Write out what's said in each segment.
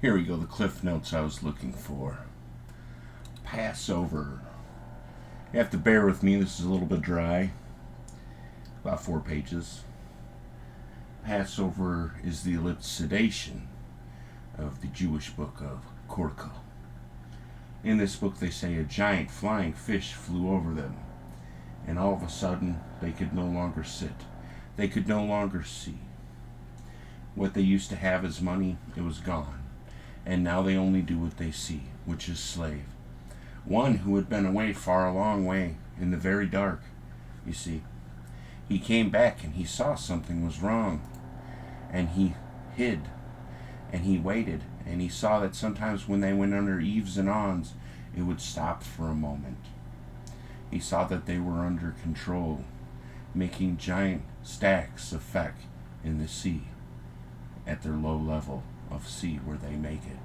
Here we go, the cliff notes I was looking for. Passover. You have to bear with me, this is a little bit dry. About 4 pages. Passover is the elucidation of the Jewish book of Korka. In this book they say a giant flying fish flew over them, and all of a sudden they could no longer sit. They could no longer see. What they used to have as money, it was gone. And now they only do what they see, which is slave. One who had been away far a long way, in the very dark, you see. He came back and he saw something was wrong. And he hid. And he waited. And he saw that sometimes when they went under eaves and ons, it would stop for a moment. He saw that they were under control, making giant stacks of feck in the sea, at their low level of sea where they make it.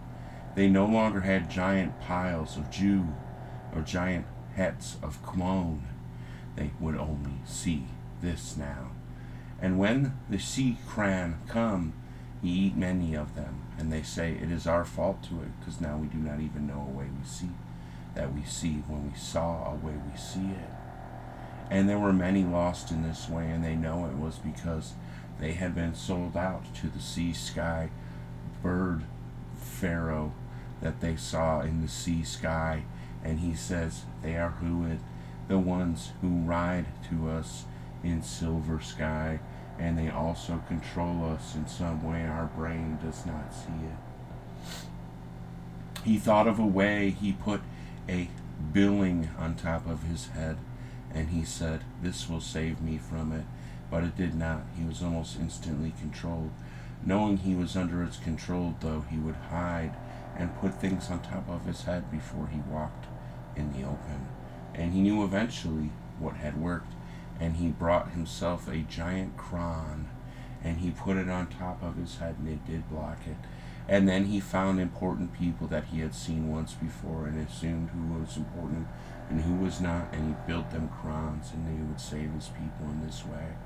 They no longer had giant piles of Jew or giant hats of kmon. They would only see this now. And when the sea cran come, he eat many of them. And they say it is our fault to it, because now we do not even know a way we see that we see when we saw a way we see it. And there were many lost in this way, and they know it was because they had been sold out to the sea sky bird pharaoh that they saw in the sea sky. And he says they are Huid, the ones who ride to us in silver sky, and they also control us in some way our brain does not see it. He thought of a way. He put a billing on top of his head, and he said, this will save me from it. But it did not. He was almost instantly controlled. Knowing he was under its control, though, he would hide and put things on top of his head before he walked in the open. And he knew eventually what had worked, and he brought himself a giant cron, and he put it on top of his head, and it did block it. And then he found important people that he had seen once before and assumed who was important and who was not, and he built them crons, and they would save his people in this way.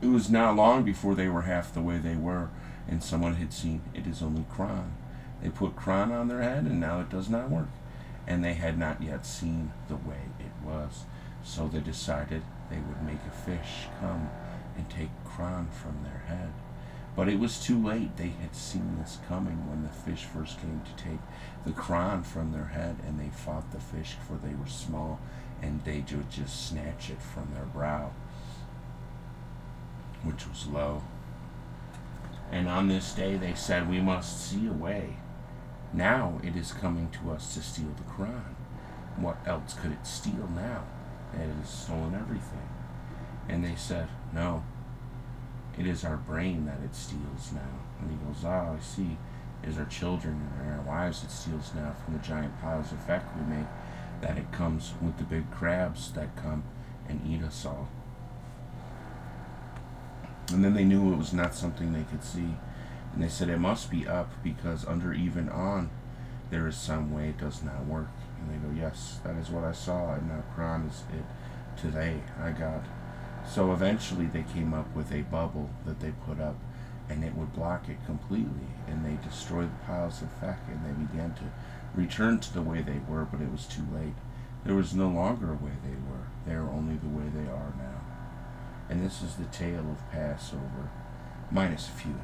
It was not long before they were half the way they were, and someone had seen it is only cron. They put cron on their head, and now it does not work. And they had not yet seen the way it was. So they decided they would make a fish come and take cron from their head. But it was too late. They had seen this coming when the fish first came to take the cron from their head, and they fought the fish, for they were small, and they would just snatch it from their brow, which was low. And on this day they said, we must see a way. Now it is coming to us to steal the cron. What else could it steal now? It has stolen everything. And they said, no, it is our brain that it steals now. And he goes, I see. It is our children and our wives it steals now from the giant piles of feck we make, that it comes with the big crabs that come and eat us all. And then they knew it was not something they could see. And they said it must be up, because under even on there is some way it does not work. And they go, yes, that is what I saw, and now cron is it today I got. So eventually they came up with a bubble that they put up, and it would block it completely. And they destroyed the piles of feck, and they began to return to the way they were, but it was too late. There was no longer a way they were. They are only the way they are now. And this is the tale of Passover, minus a few